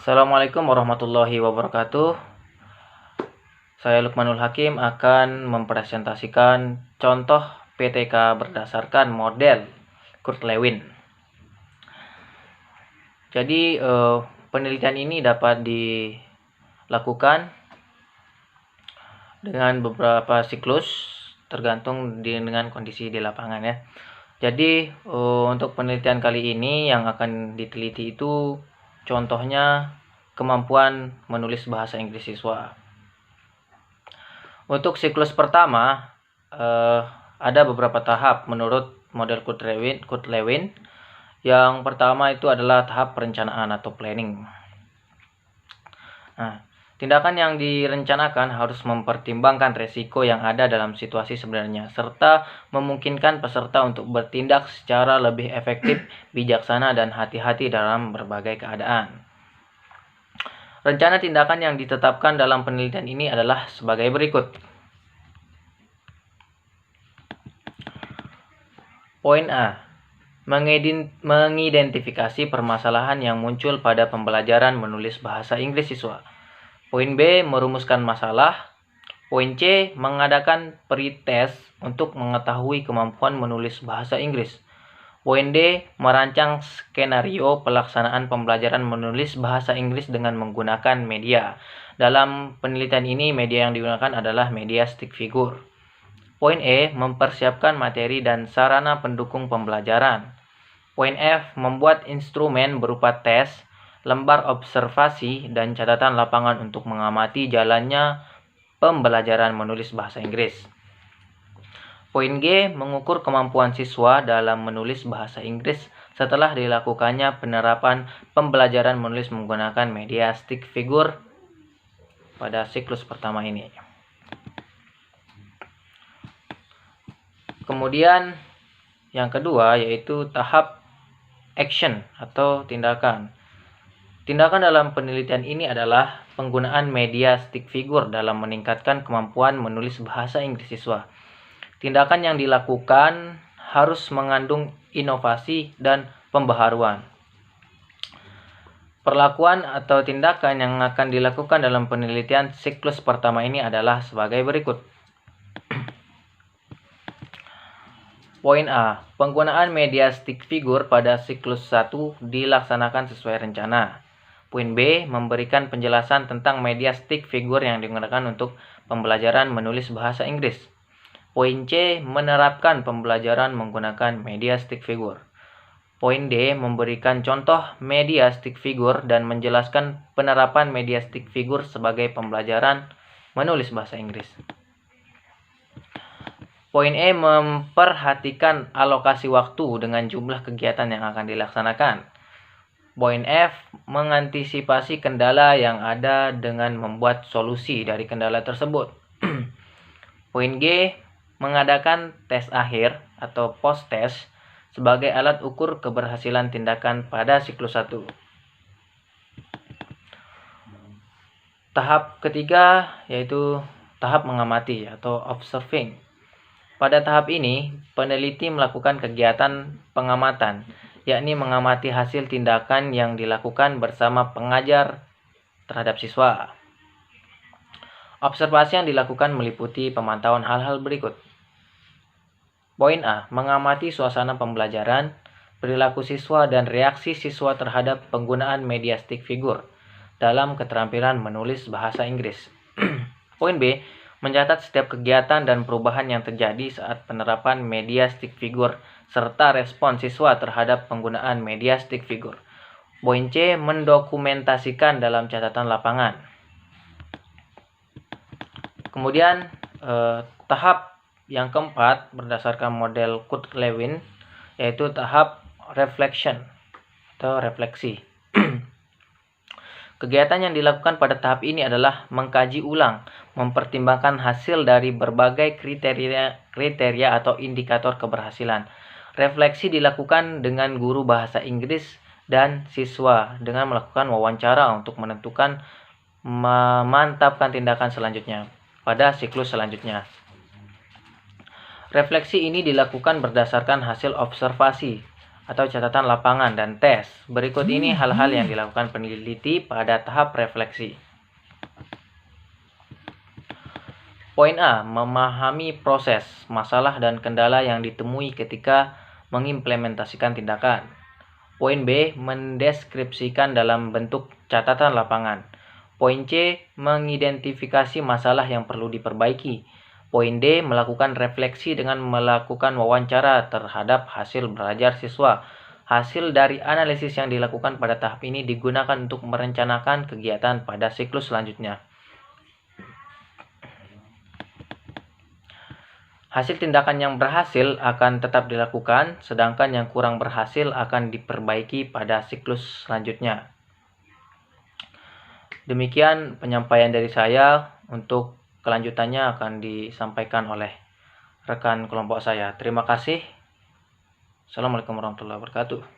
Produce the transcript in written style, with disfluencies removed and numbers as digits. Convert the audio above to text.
Assalamualaikum warahmatullahi wabarakatuh. Saya Lukmanul Hakim akan mempresentasikan contoh PTK berdasarkan model Kurt-Lewin. Jadi penelitian ini dapat dilakukan dengan beberapa siklus tergantung dengan kondisi di lapangan ya. Jadi untuk penelitian kali ini yang akan diteliti itu contohnya kemampuan menulis bahasa Inggris siswa. Untuk siklus pertama ada beberapa tahap menurut model Kurt-Lewin. Yang pertama itu adalah tahap perencanaan atau planning. Nah, tindakan yang direncanakan harus mempertimbangkan resiko yang ada dalam situasi sebenarnya, serta memungkinkan peserta untuk bertindak secara lebih efektif, bijaksana, dan hati-hati dalam berbagai keadaan. Rencana tindakan yang ditetapkan dalam penelitian ini adalah sebagai berikut. Poin A. Mengidentifikasi permasalahan yang muncul pada pembelajaran menulis bahasa Inggris siswa. Poin B. Merumuskan masalah. Poin C. Mengadakan pretest untuk mengetahui kemampuan menulis bahasa Inggris. Poin D. Merancang skenario pelaksanaan pembelajaran menulis bahasa Inggris dengan menggunakan media. Dalam penelitian ini, media yang digunakan adalah media stick figure. Poin E. Mempersiapkan materi dan sarana pendukung pembelajaran. Poin F. Membuat instrumen berupa tes, lembar observasi, dan catatan lapangan untuk mengamati jalannya pembelajaran menulis bahasa Inggris. Poin G. Mengukur kemampuan siswa dalam menulis bahasa Inggris setelah dilakukannya penerapan pembelajaran menulis menggunakan media stick figure pada siklus pertama ini. Kemudian yang kedua yaitu tahap action atau tindakan. Tindakan dalam penelitian ini adalah penggunaan media stick figure dalam meningkatkan kemampuan menulis bahasa Inggris siswa. Tindakan yang dilakukan harus mengandung inovasi dan pembaharuan. Perlakuan atau tindakan yang akan dilakukan dalam penelitian siklus pertama ini adalah sebagai berikut. Poin A. Penggunaan media stick figure pada siklus 1 dilaksanakan sesuai rencana. Poin B. Memberikan penjelasan tentang media stick figure yang digunakan untuk pembelajaran menulis bahasa Inggris. Poin C. Menerapkan pembelajaran menggunakan media stick figure. Poin D. Memberikan contoh media stick figure dan menjelaskan penerapan media stick figure sebagai pembelajaran menulis bahasa Inggris. Poin E. Memperhatikan alokasi waktu dengan jumlah kegiatan yang akan dilaksanakan. Poin F. Mengantisipasi kendala yang ada dengan membuat solusi dari kendala tersebut. Poin G. Mengadakan tes akhir atau post-test sebagai alat ukur keberhasilan tindakan pada siklus 1. Tahap ketiga yaitu tahap mengamati atau observing. Pada tahap ini, peneliti melakukan kegiatan pengamatan, yakni mengamati hasil tindakan yang dilakukan bersama pengajar terhadap siswa. Observasi yang dilakukan meliputi pemantauan hal-hal berikut. Poin A. Mengamati suasana pembelajaran, perilaku siswa, dan reaksi siswa terhadap penggunaan media stick figure dalam keterampilan menulis bahasa Inggris. Poin B. Mencatat setiap kegiatan dan perubahan yang terjadi saat penerapan media stick figure serta respon siswa terhadap penggunaan media stick figure. Poin C. Mendokumentasikan dalam catatan lapangan. Kemudian tahap yang keempat berdasarkan model Kurt-Lewin yaitu tahap reflection atau refleksi. Kegiatan yang dilakukan pada tahap ini adalah mengkaji ulang, mempertimbangkan hasil dari berbagai kriteria atau indikator keberhasilan. Refleksi dilakukan dengan guru bahasa Inggris dan siswa dengan melakukan wawancara untuk menentukan memantapkan tindakan selanjutnya pada siklus selanjutnya. Refleksi ini dilakukan berdasarkan hasil observasi atau catatan lapangan dan tes. Berikut ini hal-hal yang dilakukan peneliti pada tahap refleksi. Poin A, memahami proses, masalah dan kendala yang ditemui ketika mengimplementasikan tindakan. Poin B, mendeskripsikan dalam bentuk catatan lapangan. Poin C, mengidentifikasi masalah yang perlu diperbaiki. Poin D, melakukan refleksi dengan melakukan wawancara terhadap hasil belajar siswa. Hasil dari analisis yang dilakukan pada tahap ini digunakan untuk merencanakan kegiatan pada siklus selanjutnya. Hasil tindakan yang berhasil akan tetap dilakukan, sedangkan yang kurang berhasil akan diperbaiki pada siklus selanjutnya. Demikian penyampaian dari saya. Untuk kelanjutannya akan disampaikan oleh rekan kelompok saya. Terima kasih. Assalamualaikum warahmatullahi wabarakatuh.